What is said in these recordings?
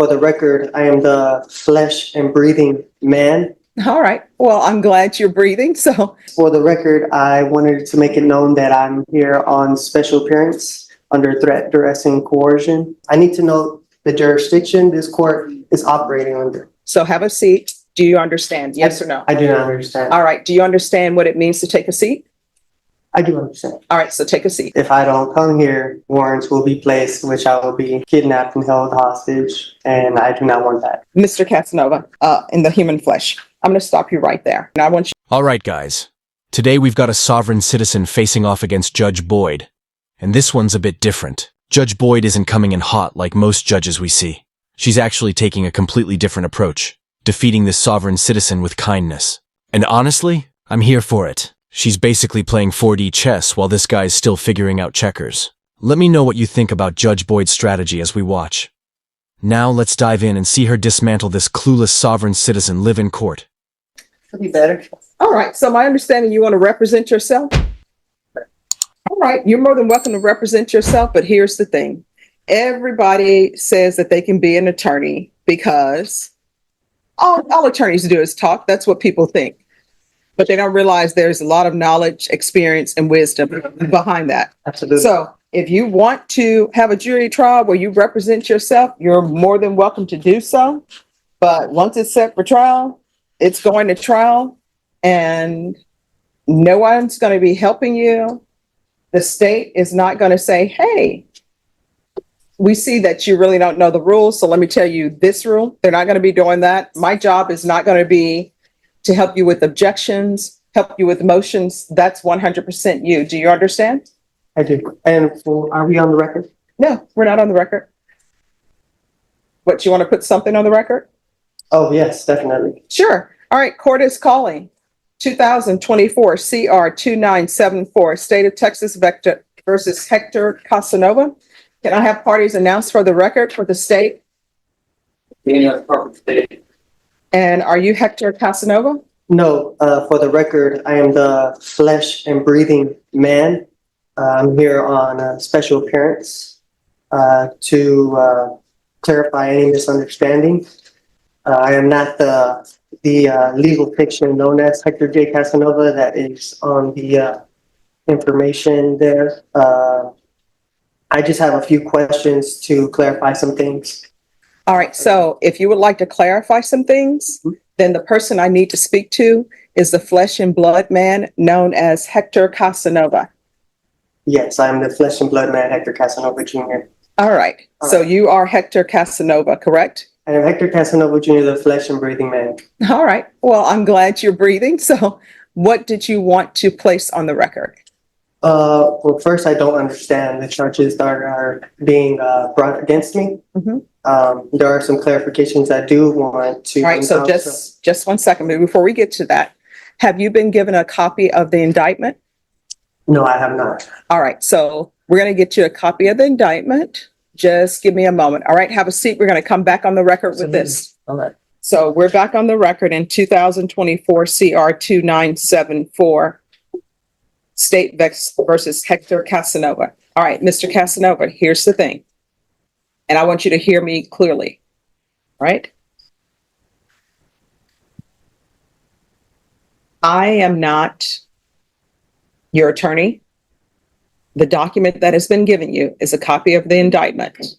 For the record, I am the flesh and breathing man. All right. Well, I'm glad you're breathing. So For the record, I wanted to make it known that I'm here on special appearance under threat, duress, and coercion. I need to know the jurisdiction this court is operating under. so have a seat. Do you understand? Yes or no? I do not understand. All right. Do you understand what it means to take a seat? I do understand. All right. So take a seat. If I don't come here, warrants will be placed, which I will be kidnapped and held hostage, and I do not want that. Mr. Casanova, in the human flesh. I'm going to stop you right there. And I want you. All right, guys. Today we've got a sovereign citizen facing off against Judge Boyd. And this one's a bit different. Judge Boyd isn't coming in hot like most judges we see. She's actually taking a completely different approach, defeating this sovereign citizen with kindness. And honestly, I'm here for it. She's basically playing 4D chess while this guy's still figuring out checkers. Let me know what you think about Judge Boyd's strategy as we watch. Now let's dive in and see her dismantle this clueless sovereign citizen live in court. Could be better. All right. So my understanding, you want to represent yourself? All right. You're more than welcome to represent yourself. But here's the thing. Everybody says that they can be an attorney because all attorneys do is talk. That's what people think. But they don't realize there's a lot of knowledge, experience, and wisdom behind that. Absolutely. So if you want to have a jury trial where you represent yourself, you're more than welcome to do so. But once it's set for trial, it's going to trial, and no one's going to be helping you. The state is not going to say, hey, we see that you really don't know the rules, so let me tell you this rule. They're not going to be doing that. My job is not going to be to help you with objections, help you with motions. That's 100% you. Do you understand? I do. And are we on the record? No, we're not on the record. What, you want to put something on the record? Oh, yes, definitely. Sure. All right. Court is calling 2024 CR 2974, State of Texas Vector versus Hector Casanova. Can I have parties announced for the record for the state? And are you Hector Casanova? No, for the record, I am the flesh and breathing man. I'm here on a special appearance to clarify any misunderstanding. I am not the legal fiction known as Hector J. Casanova that is on the information there. I just have a few questions to clarify some things. All right. So if you would like to clarify some things, then the person I need to speak to is the flesh and blood man known as Hector Casanova. Yes, I'm the flesh and blood man, Hector Casanova Jr. All right. So you are Hector Casanova, correct? I am Hector Casanova Jr., the flesh and breathing man. All right. Well, I'm glad you're breathing. So what did you want to place on the record? Well, first, I don't understand the charges that are being brought against me. There are some clarifications I do want to. All right. So just 1 second. But before we get to that, have you been given a copy of the indictment? No, I have not. All right. So we're going to get you a copy of the indictment. Just give me a moment. All right. Have a seat. We're going to come back on the record with this. All right. So we're back on the record in 2024 CR 2974, State versus Hector Casanova. All right, Mr. Casanova, here's the thing. And I want you to hear me clearly, right? I am not your attorney. The document that has been given you is a copy of the indictment.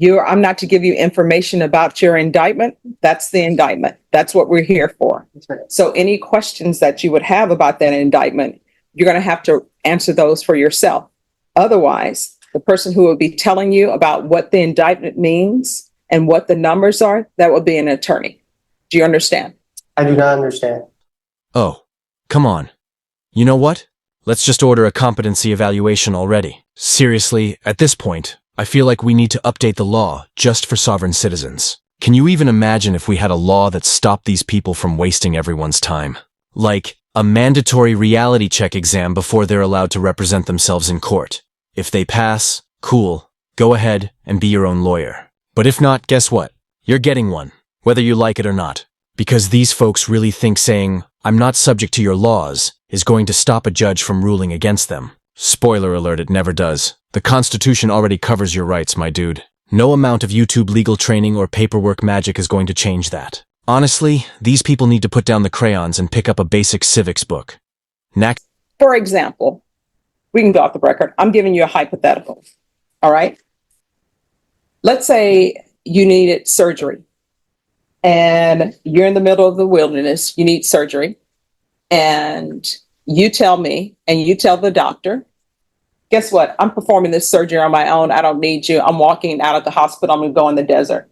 I'm not to give you information about your indictment. That's the indictment. That's what we're here for. Right. So any questions that you would have about that indictment, you're going to have to answer those for yourself. Otherwise, the person who will be telling you about what the indictment means and what the numbers are, that will be an attorney. Do you understand? I do not understand. Oh, come on. You know what? Let's just order a competency evaluation already. Seriously, at this point, I feel like we need to update the law just for sovereign citizens. Can you even imagine if we had a law that stopped these people from wasting everyone's time? Like a mandatory reality check exam before they're allowed to represent themselves in court. If they pass, cool, go ahead and be your own lawyer. But if not, guess what? You're getting one, whether you like it or not. Because these folks really think saying, "I'm not subject to your laws," is going to stop a judge from ruling against them. Spoiler alert, it never does. The Constitution already covers your rights, my dude. No amount of YouTube legal training or paperwork magic is going to change that. Honestly, these people need to put down the crayons and pick up a basic civics book. Next. For example, we can go off the record. I'm giving you a hypothetical. All right. Let's say you needed surgery and you're in the middle of the wilderness. You need surgery and you tell me and you tell the doctor, guess what? I'm performing this surgery on my own. I don't need you. I'm walking out of the hospital. I'm going to go in the desert.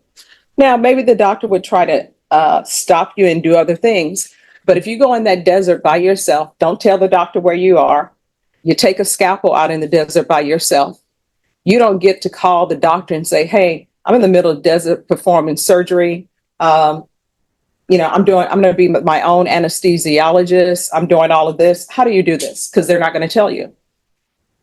Now, maybe the doctor would try to stop you and do other things. But if you go in that desert by yourself, don't tell the doctor where you are. You take a scalpel out in the desert by yourself. You don't get to call the doctor and say, hey, I'm in the middle of the desert performing surgery. I'm going to be my own anesthesiologist. I'm doing all of this. How do you do this? Because they're not going to tell you.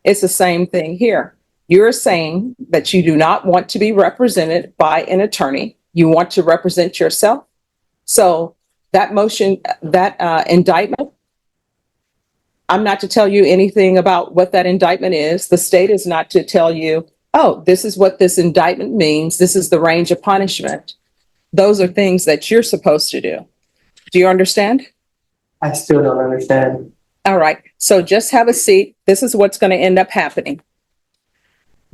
It's the same thing here. You're saying that you do not want to be represented by an attorney. You want to represent yourself. So that motion, that indictment, I'm not to tell you anything about what that indictment is. The state is not to tell you, oh, this is what this indictment means. This is the range of punishment. Those are things that you're supposed to do. Do you understand? I still don't understand. All right. So just have a seat. This is what's going to end up happening.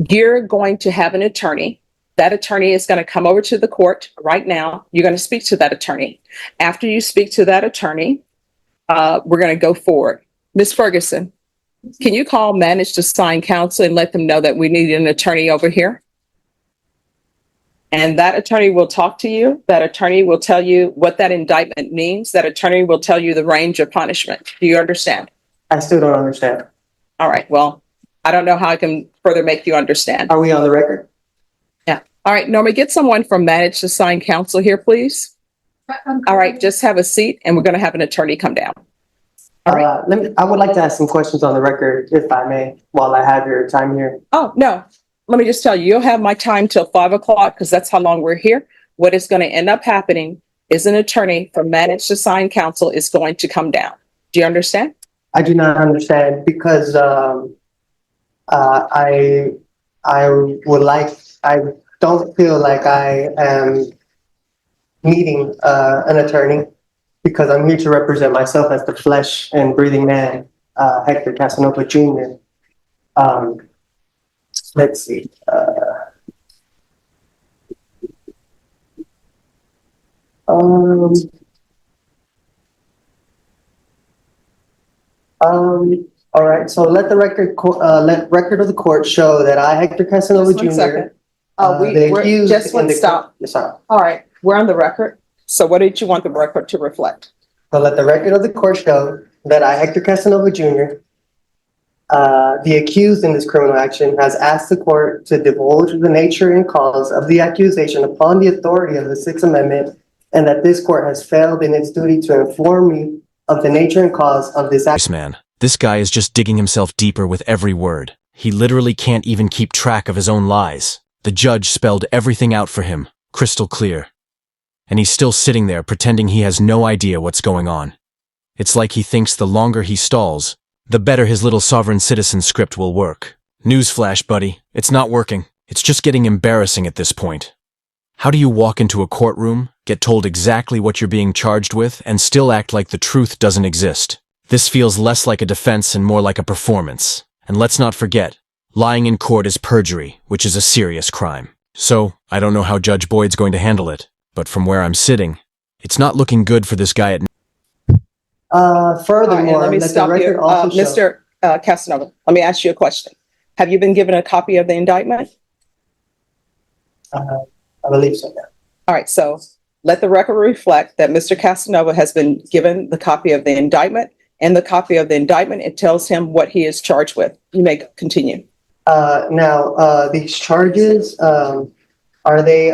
You're going to have an attorney. That attorney is going to come over to the court right now. You're going to speak to that attorney. After you speak to that attorney, we're going to go forward. Ms. Ferguson, can you call managed assigned counsel and let them know that we need an attorney over here? And that attorney will talk to you. That attorney will tell you what that indictment means. That attorney will tell you the range of punishment. Do you understand? I still don't understand. All right. Well, I don't know how I can further make you understand. Are we on the record? Yeah. All right. Norma, get someone from managed assigned counsel here, please. All right. Just have a seat and we're going to have an attorney come down. All right. I would like to ask some questions on the record, if I may, while I have your time here. Oh, no. Let me just tell you, you'll have my time till 5 o'clock because that's how long we're here. What is going to end up happening is an attorney from managed assigned counsel is going to come down. Do you understand? I do not understand because I don't feel like I am meeting an attorney because I'm here to represent myself as the flesh and breathing man, Hector Casanova Jr. Let's see. All right. So let the record of the court show that I, Hector Casanova Just one Jr. second. the accused Just one in the- stop. Yes, sir. All right. We're on the record. So what did you want the record to reflect? So let the record of the court show that I, Hector Casanova Jr., the accused in this criminal action, has asked the court to divulge the nature and cause of the accusation upon the authority of the Sixth Amendment, and that this court has failed in its duty to inform me of the nature and cause of this action. Man, this guy is just digging himself deeper with every word. He literally can't even keep track of his own lies. The judge spelled everything out for him, crystal clear. And he's still sitting there pretending he has no idea what's going on. It's like he thinks the longer he stalls, the better his little sovereign citizen script will work. Newsflash, buddy, it's not working. It's just getting embarrassing at this point. How do you walk into a courtroom, get told exactly what you're being charged with, and still act like the truth doesn't exist? This feels less like a defense and more like a performance. And let's not forget, lying in court is perjury, which is a serious crime. So, I don't know how Judge Boyd's going to handle it, but from where I'm sitting, it's not looking good for this guy at... Furthermore, let me let the stop you. record also show. Mr. Casanova, let me ask you a question. Have you been given a copy of the indictment? I believe so, yeah. All right, so let the record reflect that Mr. Casanova has been given the copy of the indictment. And the copy of the indictment, it tells him what he is charged with. You may continue. Now, these charges, are they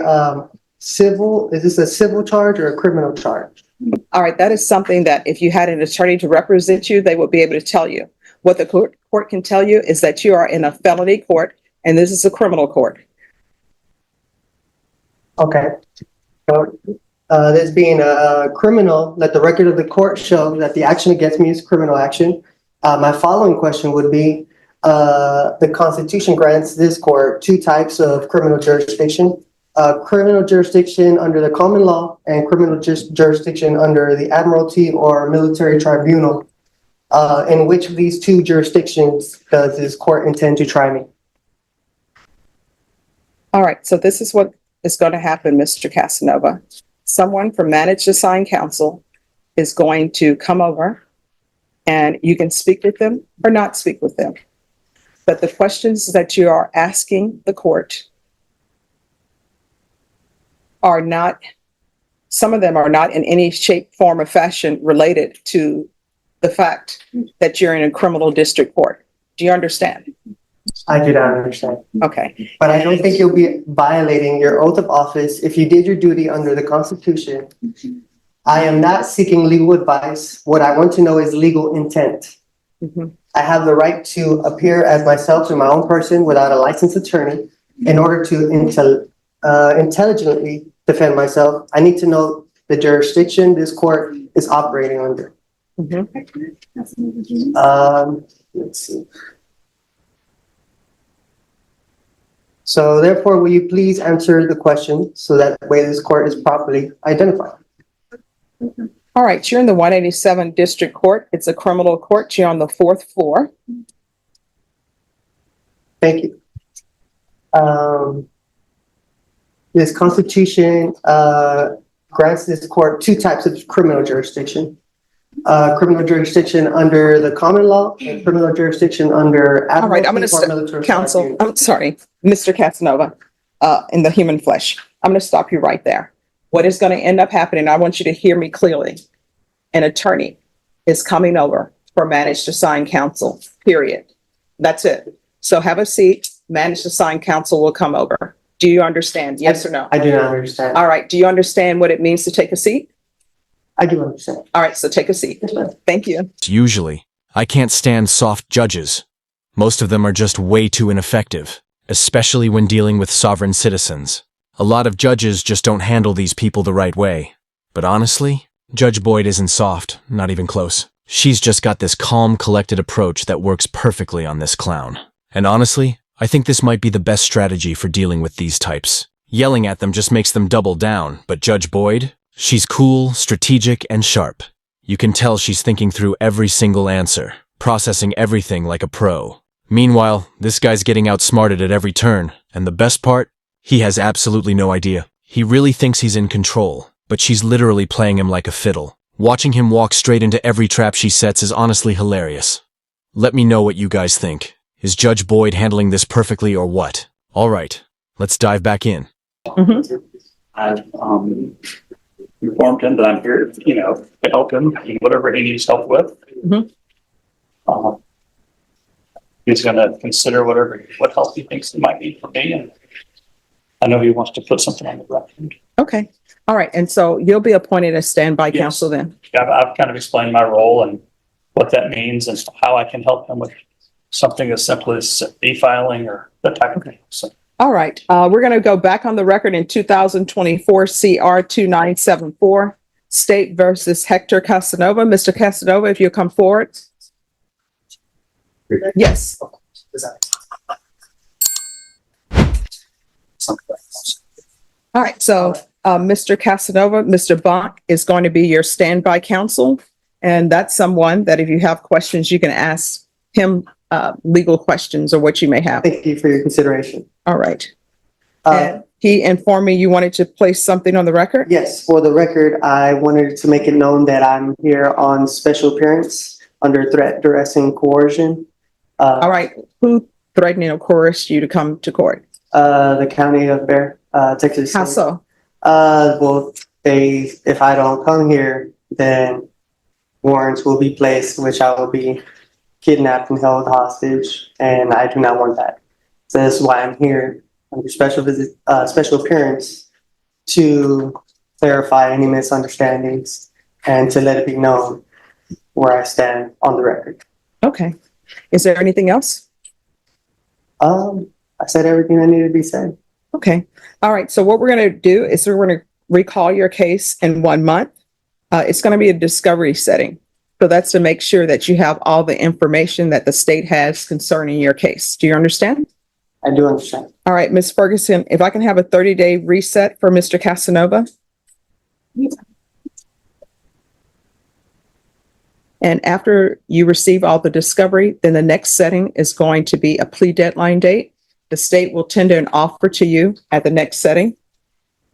civil? Is this a civil charge or a criminal charge? All right, that is something that if you had an attorney to represent you, they would be able to tell you. What the court can tell you is that you are in a felony court and this is a criminal court. Okay. So, this being a criminal, let the record of the court show that the action against me is criminal action. My following question would be, The Constitution grants this court two types of criminal jurisdiction. Criminal jurisdiction under the common law and criminal jurisdiction under the admiralty or military tribunal. In which of these two jurisdictions does this court intend to try me? All right, so this is what is going to happen, Mr. Casanova. Someone from Managed Assigned Counsel is going to come over and you can speak with them or not speak with them. But the questions that you are asking the court are not, some of them are not in any shape, form, or fashion related to the fact that you're in a criminal district court. Do you understand? I do not understand. Okay. But I don't think you'll be violating your oath of office if you did your duty under the Constitution. I am not seeking legal advice. What I want to know is legal intent. Mhm. I have the right to appear as myself to my own person without a licensed attorney. In order to intelligently defend myself, I need to know the jurisdiction this court is operating under. Mhm. Let's see. So therefore, will you please answer the question so that way this court is properly identified? All right, you're in the 187 District Court. It's a criminal court. You're on the 4th floor. Thank you. This Constitution grants this court two types of criminal jurisdiction. Criminal jurisdiction under the common law and criminal jurisdiction under All right, I'm going admiralty or military to counsel. tribunal. I'm sorry, Mr. Casanova, in the human flesh. I'm going to stop you right there. What is going to end up happening, I want you to hear me clearly. An attorney is coming over for Managed Assigned Counsel, period. That's it. So have a seat. Managed Assigned Counsel will come over. Do you understand? Yes or no? I do not understand. All right. Do you understand what it means to take a seat? I do understand. All right. So take a seat. Thank you. Usually, I can't stand soft judges. Most of them are just way too ineffective, especially when dealing with sovereign citizens. A lot of judges just don't handle these people the right way. But honestly, Judge Boyd isn't soft, not even close. She's just got this calm, collected approach that works perfectly on this clown. And honestly, I think this might be the best strategy for dealing with these types. Yelling at them just makes them double down, but Judge Boyd, she's cool, strategic, and sharp. You can tell she's thinking through every single answer, processing everything like a pro. Meanwhile, this guy's getting outsmarted at every turn, and the best part? He has absolutely no idea. He really thinks he's in control, but she's literally playing him like a fiddle. Watching him walk straight into every trap she sets is honestly hilarious. Let me know what you guys think. Is Judge Boyd handling this perfectly or what? All right, let's dive back in. I've informed him that I'm here, to help him in whatever he needs help with. He's going to consider what help he thinks he might need from me, and I know he wants to put something on the record. Okay. All right. And so you'll be appointed as standby Yes. counsel then? I've kind of explained my role and what that means and how I can help him with something as simple as e-filing or that type of thing. So, All right. We're going to go back on the record in 2024 CR 2974, State versus Hector Casanova. Mr. Casanova, if you'll come forward. Yes. All right. So, Mr. Casanova, Mr. Bonk is going to be your standby counsel. And that's someone that if you have questions, you can ask him legal questions or what you may have. Thank you for your consideration. All right. Uh, And he informed me you wanted to place something on the record? Yes, for the record, I wanted to make it known that I'm here on special appearance under threat, duress, and coercion. All right. Who threatened or coerced you to come to court? The county of Bear, Texas. How so? Well, if I don't come here, then warrants will be placed, which I will be kidnapped and held hostage, and I do not want that. So that's why I'm here under special appearance to clarify any misunderstandings and to let it be known where I stand on the record. Okay. Is there anything else? I said everything that needed to be said. Okay. All right. So what we're going to do is we're going to recall your case in 1 month. It's going to be a discovery setting. So that's to make sure that you have all the information that the state has concerning your case. Do you understand? I do understand. All right, Ms. Ferguson, if I can have a 30-day reset for Mr. Casanova. And after you receive all the discovery, then the next setting is going to be a plea deadline date. The state will tender an offer to you at the next setting.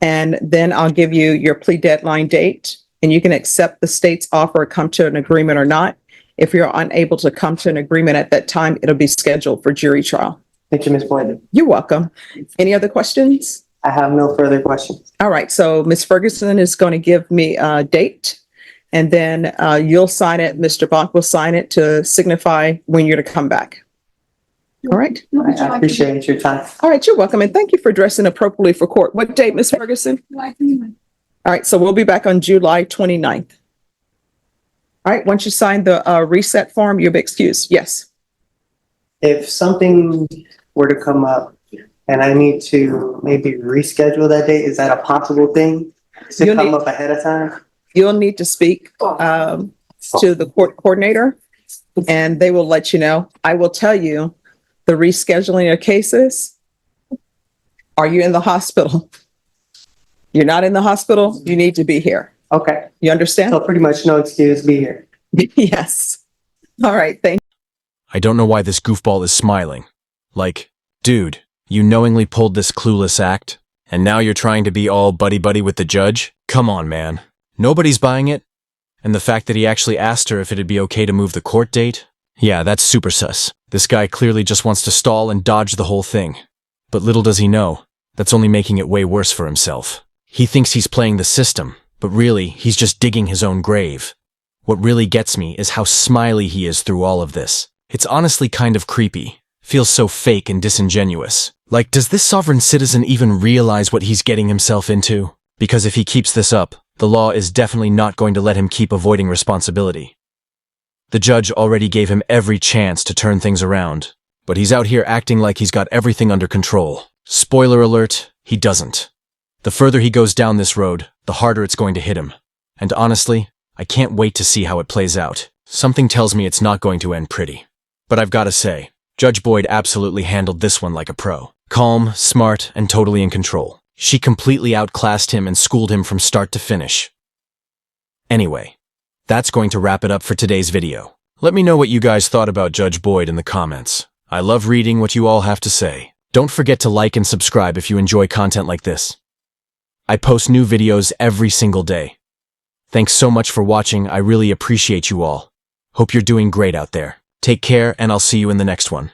And then I'll give you your plea deadline date, and you can accept the state's offer or come to an agreement or not. If you're unable to come to an agreement at that time, it'll be scheduled for jury trial. Thank you, Ms. Boyd. You're welcome. Any other questions? I have no further questions. All right, so Ms. Ferguson is going to give me a date, and then you'll sign it. Mr. Bach will sign it to signify when you're to come back. All right. I appreciate your time. All right, you're welcome, and thank you for dressing appropriately for court. What date, Ms. Ferguson? All right, so we'll be back on July 29th. All right, once you sign the reset form, you'll be excused. Yes. If something were to come up and I need to maybe reschedule that date, is that a possible thing to You'll come need- up ahead of time? You'll need to speak to the court coordinator, and they will let you know. I will tell you the rescheduling of cases. Are you in the hospital? You're not in the hospital, you need to be here. Okay, You understand? so pretty much no excuse, be here. Yes. All right, thank I don't know why this goofball is smiling. Like, dude, you knowingly pulled this clueless act, and now you're trying to be all buddy-buddy with the judge? Come on, man. Nobody's buying it. And the fact that he actually asked her if it'd be okay to move the court date? Yeah, that's super sus. This guy clearly just wants to stall and dodge the whole thing. But little does he know, that's only making it way worse for himself. He thinks he's playing the system, but really, he's just digging his own grave. What really gets me is how smiley he is through all of this. It's honestly kind of creepy. Feels so fake and disingenuous. Like, does this sovereign citizen even realize what he's getting himself into? Because if he keeps this up, the law is definitely not going to let him keep avoiding responsibility. The judge already gave him every chance to turn things around, but he's out here acting like he's got everything under control. Spoiler alert, he doesn't. The further he goes down this road, the harder it's going to hit him. And honestly, I can't wait to see how it plays out. Something tells me it's not going to end pretty. But I've got to say, Judge Boyd absolutely handled this one like a pro. Calm, smart, and totally in control. She completely outclassed him and schooled him from start to finish. Anyway, that's going to wrap it up for today's video. Let me know what you guys thought about Judge Boyd in the comments. I love reading what you all have to say. Don't forget to like and subscribe if you enjoy content like this. I post new videos every single day. Thanks so much for watching. I really appreciate you all. Hope you're doing great out there. Take care, and I'll see you in the next one.